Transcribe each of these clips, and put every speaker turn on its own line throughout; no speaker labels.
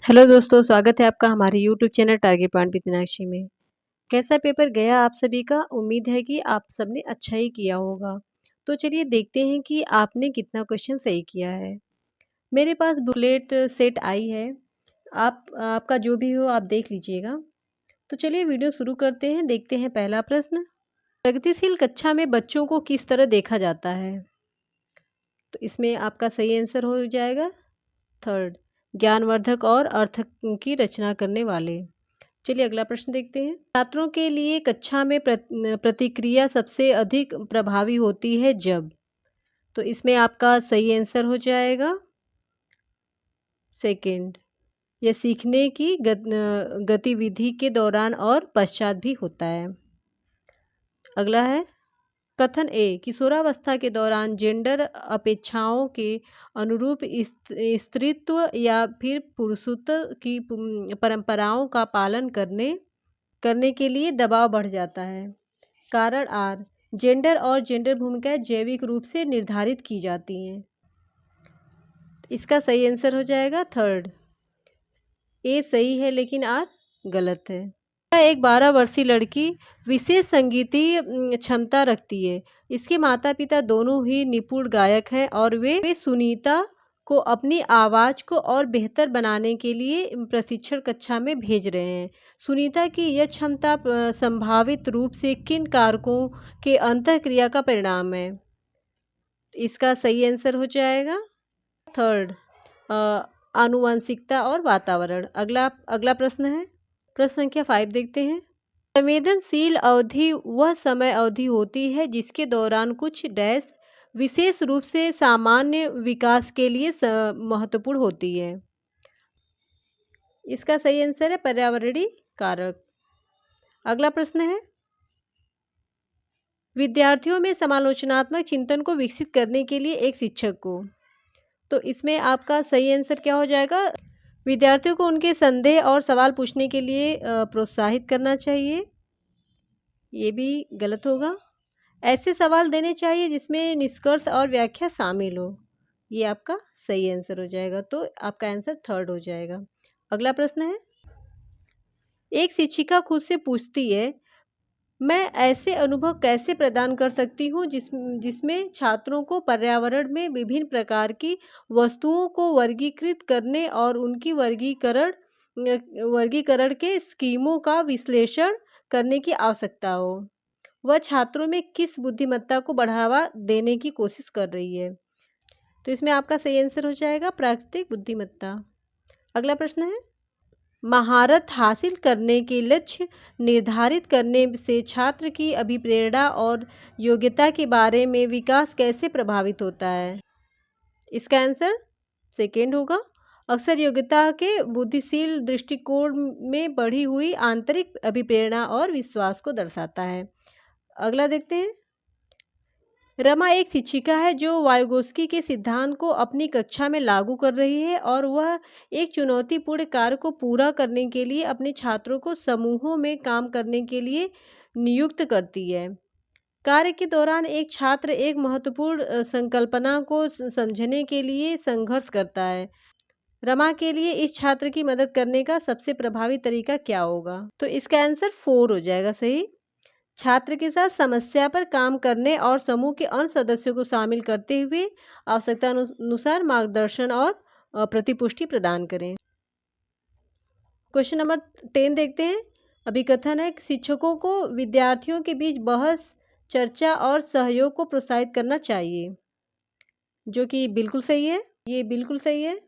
Hello दोस्तों, स्वागत है आपका हमारे YouTube channel target point with Meenakshi में। कैसा पेपर गया आप सभी का? उम्मीद है कि आप सबने अच्छा ही किया होगा। तो चलिए देखते हैं कि आपने कितना क्वेश्चन सही किया है। मेरे पास बुकलेट सेट आई है। आपका जो भी हो आप देख लीजिएगा। तो चलिए वीडियो शुरू करते हैं। देखते हैं पहला प्रश्न। प्रगतिशील कक्षा में बच्चों को किस तरह देखा जाता है? तो इसमें आपका सही आंसर हो जाएगा थर्ड, ज्ञानवर्धक और अर्थ की रचना करने वाले। चलिए अगला प्रश्न देखते हैं। छात्रों के लिए कक्षा में प्रतिक्रिया सबसे अधिक प्रभावी होती है जब। तो इसमें आपका सही आंसर हो जाएगा सेकंड, यह सीखने की गतिविधि के दौरान और पश्चात भी होता है। अगला है कथन ए, किशोरावस्था के दौरान जेंडर अपेक्षाओं के अनुरूप स्त्रीत्व या फिर पुरुषत्व की परंपराओं का पालन करने के लिए दबाव बढ़ जाता है। कारण आर, जेंडर और जेंडर भूमिकाएं जैविक रूप से निर्धारित की जाती हैं। इसका सही आंसर हो जाएगा थर्ड, ए सही है लेकिन आर गलत है। एक 12 वर्षीय लड़की विशेष संगीतीय क्षमता रखती है। इसके माता पिता दोनों ही निपुण गायक हैं और वे सुनीता को अपनी आवाज़ को और बेहतर बनाने के लिए प्रशिक्षण कक्षा में भेज रहे हैं। सुनीता की यह क्षमता संभावित रूप से किन कारकों के अंतःक्रिया का परिणाम है? इसका सही आंसर हो जाएगा थर्ड, आनुवंशिकता और वातावरण। अगला प्रश्न है, प्रश्न संख्या 5 देखते हैं। संवेदनशील अवधि वह समय अवधि होती है जिसके दौरान कुछ डैश विशेष रूप से सामान्य विकास के लिए महत्वपूर्ण होती है। इसका सही आंसर है पर्यावरणीय कारक। अगला प्रश्न है, विद्यार्थियों में समालोचनात्मक चिंतन को विकसित करने के लिए एक शिक्षक को। तो इसमें आपका सही आंसर क्या हो जाएगा? विद्यार्थियों को उनके संदेह और सवाल पूछने के लिए प्रोत्साहित करना चाहिए। ये भी गलत होगा। ऐसे सवाल देने चाहिए जिसमें निष्कर्ष और व्याख्या शामिल हो। ये आपका सही आंसर हो जाएगा। तो आपका आंसर थर्ड हो जाएगा। अगला प्रश्न है, एक शिक्षिका खुद से पूछती है, मैं ऐसे अनुभव कैसे प्रदान कर सकती हूँ जिसमें छात्रों को पर्यावरण में विभिन्न प्रकार की वस्तुओं को वर्गीकृत करने और उनकी वर्गीकरण के स्कीमों का विश्लेषण करने की आवश्यकता हो। वह छात्रों में किस बुद्धिमत्ता को बढ़ावा देने की कोशिश कर रही है? तो इसमें आपका सही आंसर हो जाएगा प्राकृतिक बुद्धिमत्ता। अगला प्रश्न है, महारत हासिल करने के लक्ष्य निर्धारित करने से छात्र की अभिप्रेरणा और योग्यता के बारे में विकास कैसे प्रभावित होता है? इसका आंसर सेकेंड होगा। अक्सर योग्यता के बुद्धिशील दृष्टिकोण में बढ़ी हुई आंतरिक अभिप्रेरणा और विश्वास को दर्शाता है। अगला देखते हैं, रमा एक शिक्षिका है जो वाइगोत्स्की के सिद्धांत को अपनी कक्षा में लागू कर रही है और वह एक चुनौतीपूर्ण कार्य को पूरा करने के लिए अपने छात्रों को समूहों में काम करने के लिए नियुक्त करती है। कार्य के दौरान एक छात्र एक महत्वपूर्ण संकल्पना को समझने के लिए संघर्ष करता है। रमा के लिए इस छात्र की मदद करने का सबसे प्रभावी तरीका क्या होगा? तो इसका आंसर 4 हो जाएगा सही। छात्र के साथ समस्या पर काम करने और समूह के अन्य सदस्यों को शामिल करते हुए आवश्यकता अनुसार मार्गदर्शन और प्रतिपुष्टि प्रदान करें। क्वेश्चन नंबर 10 देखते हैं। अभिकथन है, शिक्षकों को विद्यार्थियों के बीच बहस, चर्चा और सहयोग को प्रोत्साहित करना चाहिए, जो कि बिल्कुल सही है। ये बिल्कुल सही है।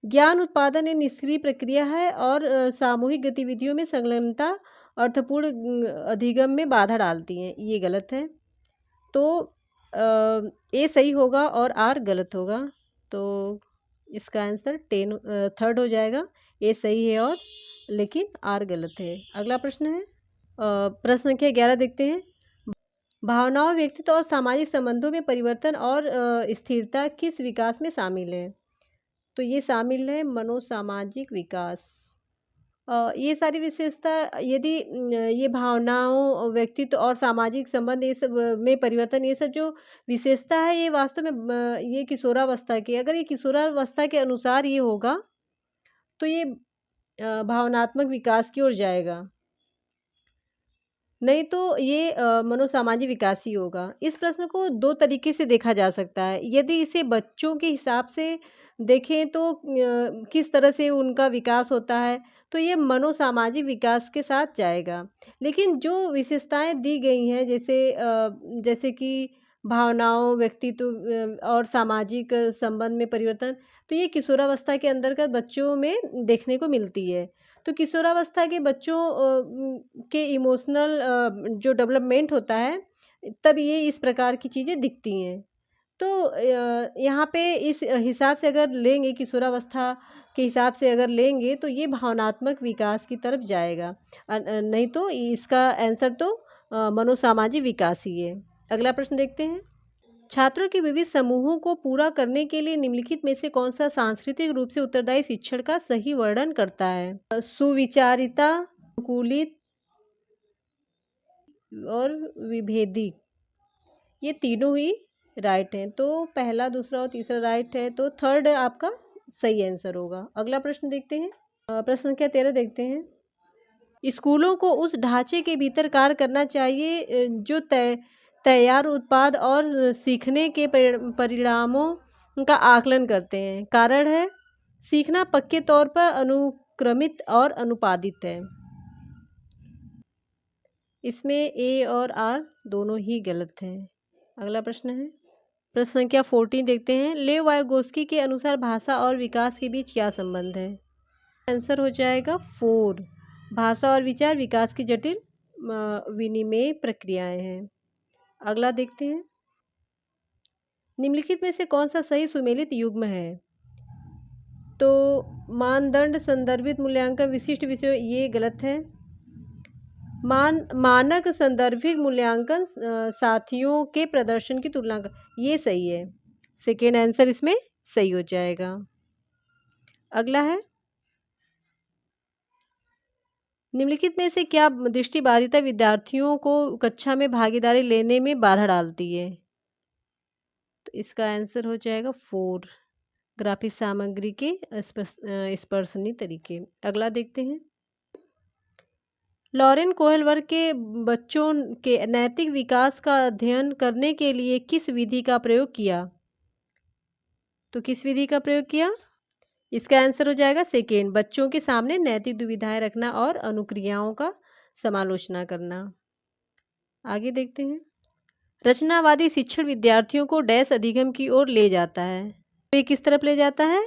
ज्ञान उत्पादन एक निष्क्रिय प्रक्रिया है और सामूहिक गतिविधियों में संलग्नता अर्थपूर्ण अधिगम में बाधा डालती हैं। ये गलत है। तो ए सही होगा और आर गलत होगा। तो इसका आंसर थर्ड हो जाएगा। ए सही है और लेकिन आर गलत है। अगला प्रश्न है, प्रश्न संख्या 11 देखते हैं। भावनाओं, व्यक्तित्व और सामाजिक संबंधों में परिवर्तन और स्थिरता किस विकास में शामिल है? तो ये शामिल है मनोसामाजिक विकास। ये सारी विशेषता यदि ये भावनाओं, व्यक्तित्व और सामाजिक संबंध ये सब में परिवर्तन, ये सब जो विशेषता है ये वास्तव में ये किशोरावस्था की, अगर ये किशोरावस्था के अनुसार ये होगा तो ये भावनात्मक विकास की ओर जाएगा, नहीं तो ये मनोसामाजिक विकास ही होगा। इस प्रश्न को 2 तरीके से देखा जा सकता है। यदि इसे बच्चों के हिसाब से देखें तो किस तरह से उनका विकास होता है, तो ये मनोसामाजिक विकास के साथ जाएगा। लेकिन जो विशेषताएँ दी गई हैं जैसे कि भावनाओं, व्यक्तित्व और सामाजिक संबंध में परिवर्तन, तो ये किशोरावस्था के अंतर्गत बच्चों में देखने को मिलती है। तो किशोरावस्था के बच्चों के इमोशनल जो डेवलपमेंट होता है, तब ये इस प्रकार की चीज़ें दिखती हैं। तो यहाँ पे इस हिसाब से अगर लेंगे, किशोरावस्था के हिसाब से अगर लेंगे, तो ये भावनात्मक विकास की तरफ जाएगा। नहीं तो इसका आंसर तो मनोसामाजिक विकास ही है। अगला प्रश्न देखते हैं। छात्रों के विविध समूहों को पूरा करने के लिए निम्नलिखित में से कौन सा सांस्कृतिक रूप से उत्तरदायी शिक्षण का सही वर्णन करता है? सुविचारिता, अनुकूलित और विभेदी, ये तीनों ही राइट हैं। तो पहला, दूसरा और तीसरा राइट है, तो थर्ड आपका सही आंसर होगा। अगला प्रश्न देखते हैं। प्रश्न संख्या 13 देखते हैं। स्कूलों को उस ढांचे के भीतर कार्य करना चाहिए जो तैयार उत्पाद और सीखने के परिणामों का आकलन करते हैं। कारण है, सीखना पक्के तौर पर अनुक्रमित और अनुपादित है। इसमें ए और आर दोनों ही गलत हैं। अगला प्रश्न है, प्रश्न संख्या 14 देखते हैं। लेव वाइगोस्की के अनुसार भाषा और विकास के बीच क्या संबंध है? आंसर हो जाएगा 4। भाषा और विचार विकास की जटिल विनिमय प्रक्रियाएं हैं। अगला देखते हैं। निम्नलिखित में से कौन सा सही सुमेलित युग्म है? तो मानदंड, संदर्भित मूल्यांकन, विशिष्ट विषयों, ये गलत है। मानक संदर्भित मूल्यांकन साथियों के प्रदर्शन की तुलना कर, ये सही है। सेकेंड आंसर इसमें सही हो जाएगा। अगला है, निम्नलिखित में से क्या दृष्टिबाधिता विद्यार्थियों को कक्षा में भागीदारी लेने में बाधा डालती है? तो इसका आंसर हो जाएगा 4, ग्राफिक सामग्री के स्पर्शनीय तरीके। अगला देखते हैं। लॉरेन कोहेलवर्ग के बच्चों के नैतिक विकास का अध्ययन करने के लिए किस विधि का प्रयोग किया? तो किस विधि का प्रयोग किया? इसका आंसर हो जाएगा सेकेंड, बच्चों के सामने नैतिक दुविधाएं रखना और अनुक्रियाओं का समालोचना करना। आगे देखते हैं। रचनावादी शिक्षण विद्यार्थियों को डैश अधिगम की ओर ले जाता है। तो ये किस तरफ ले जाता है?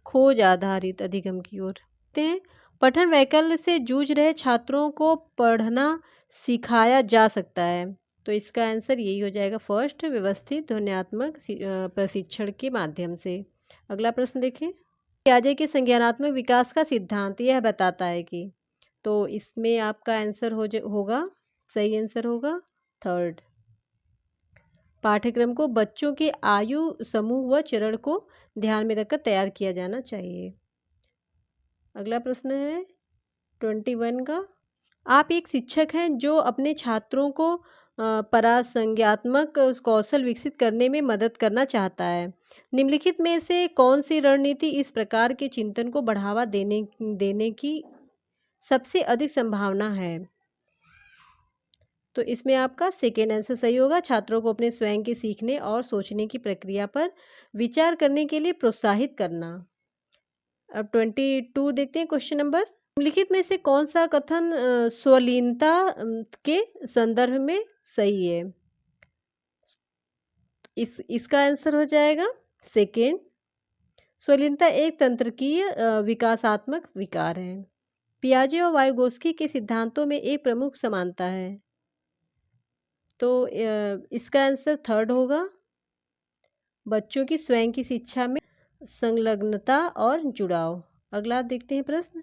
खोज आधारित अधिगम की ओर। देखते हैं। पठन वैकल्य से जूझ रहे छात्रों को पढ़ना सिखाया जा सकता है। तो इसका आंसर यही हो जाएगा फर्स्ट, व्यवस्थित ध्वन्यात्मक प्रशिक्षण के माध्यम से। अगला प्रश्न देखें। पियाजे के संज्ञानात्मक विकास का सिद्धांत यह बताता है कि, तो इसमें आपका आंसर होगा, सही आंसर होगा थर्ड। पाठ्यक्रम को बच्चों के आयु समूह व चरण को ध्यान में रखकर तैयार किया जाना चाहिए। अगला प्रश्न है 21 का। आप एक शिक्षक हैं जो अपने छात्रों को परासंज्ञात्मक कौशल विकसित करने में मदद करना चाहता है। निम्नलिखित में से कौन सी रणनीति इस प्रकार के चिंतन को बढ़ावा देने की सबसे अधिक संभावना है? तो इसमें आपका सेकेंड आंसर सही होगा। छात्रों को अपने स्वयं के सीखने और सोचने की प्रक्रिया पर विचार करने के लिए प्रोत्साहित करना। अब 22 देखते हैं क्वेश्चन नंबर। निम्नलिखित में से कौन सा कथन स्वलीनता के संदर्भ में सही है? इसका आंसर हो जाएगा सेकेंड, स्वलीनता एक तंत्रिकीय विकासात्मक विकार है। पियाजे और वाइगोस्की के सिद्धांतों में एक प्रमुख समानता है। तो इसका आंसर थर्ड होगा, बच्चों की स्वयं की शिक्षा में संलग्नता और जुड़ाव। अगला देखते हैं प्रश्न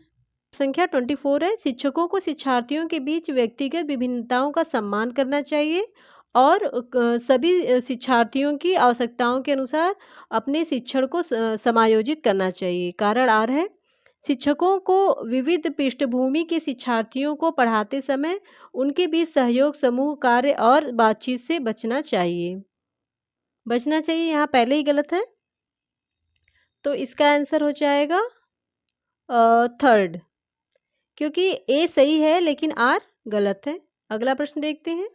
संख्या 24 है। शिक्षकों को शिक्षार्थियों के बीच व्यक्तिगत विभिन्नताओं का सम्मान करना चाहिए और सभी शिक्षार्थियों की आवश्यकताओं के अनुसार अपने शिक्षण को समायोजित करना चाहिए। कारण आर है, शिक्षकों को विविध पृष्ठभूमि के शिक्षार्थियों को पढ़ाते समय उनके बीच सहयोग, समूह कार्य और बातचीत से बचना चाहिए। यहाँ पहले ही गलत है। तो इसका आंसर हो जाएगा थर्ड, क्योंकि ए सही है लेकिन आर गलत है। अगला प्रश्न देखते हैं।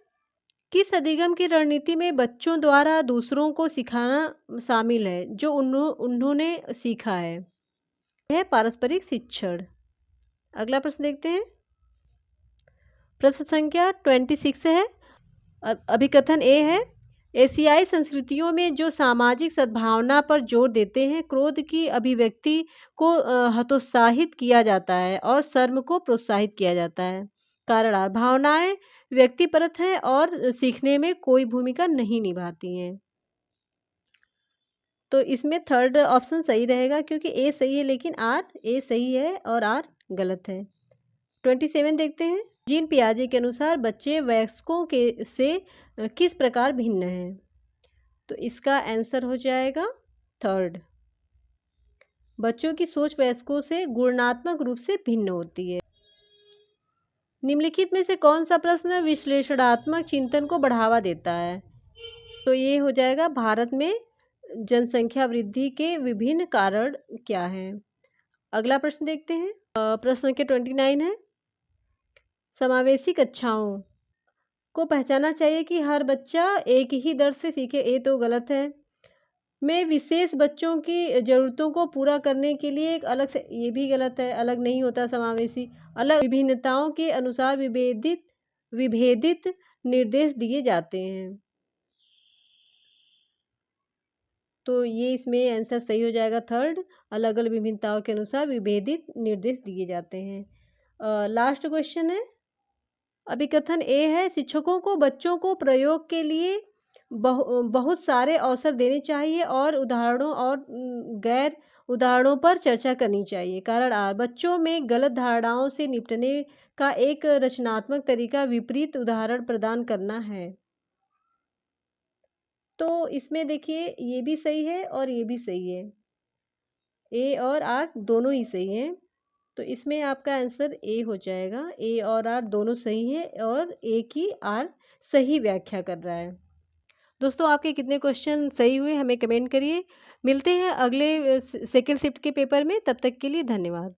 किस अधिगम की रणनीति में बच्चों द्वारा दूसरों को सिखाना शामिल है जो उन्होंने सीखा है? यह पारस्परिक शिक्षण। अगला प्रश्न देखते हैं। प्रश्न संख्या 26 है। अभिकथन ए है, एशियाई संस्कृतियों में जो सामाजिक सद्भावना पर जोर देते हैं, क्रोध की अभिव्यक्ति को हतोत्साहित किया जाता है और शर्म को प्रोत्साहित किया जाता है। कारण आर, भावनाएं व्यक्तिपरक हैं और सीखने में कोई भूमिका नहीं निभाती हैं। तो इसमें थर्ड ऑप्शन सही रहेगा, क्योंकि ए सही है लेकिन आर, ए सही है और आर गलत है। 27 देखते हैं। जीन पियाजे के अनुसार बच्चे वयस्कों के से किस प्रकार भिन्न हैं? तो इसका आंसर हो जाएगा थर्ड। बच्चों की सोच वयस्कों से गुणात्मक रूप से भिन्न होती है। निम्नलिखित में से कौन सा प्रश्न विश्लेषणात्मक चिंतन को बढ़ावा देता है? तो ये हो जाएगा, भारत में जनसंख्या वृद्धि के विभिन्न कारण क्या हैं? अगला प्रश्न देखते हैं। प्रश्न संख्या 29 है। समावेशी कक्षाओं को पहचाना चाहिए कि हर बच्चा एक ही दर से सीखे, ये तो गलत है। में विशेष बच्चों की ज़रूरतों को पूरा करने के लिए एक अलग से, ये भी गलत है, अलग नहीं होता समावेशी। अलग विभिन्नताओं के अनुसार विभेदित निर्देश दिए जाते हैं। तो ये इसमें आंसर सही हो जाएगा थर्ड। अलग अलग विभिन्नताओं के अनुसार विभेदित निर्देश दिए जाते हैं। लास्ट क्वेश्चन है। अभिकथन ए है, शिक्षकों को बच्चों को प्रयोग के लिए बहुत सारे अवसर देने चाहिए और उदाहरणों और गैर उदाहरणों पर चर्चा करनी चाहिए। कारण आर, बच्चों में गलत धारणाओं से निपटने का एक रचनात्मक तरीका विपरीत उदाहरण प्रदान करना है। तो इसमें देखिए, ये भी सही है और ये भी सही है, ए और आर दोनों ही सही हैं। तो इसमें आपका आंसर ए हो जाएगा। ए और आर दोनों सही है और एक ही आर सही व्याख्या कर रहा है। दोस्तों, आपके कितने क्वेश्चन सही हुए हमें कमेंट करिए। मिलते हैं अगले सेकंड शिफ्ट के पेपर में। तब तक के लिए धन्यवाद।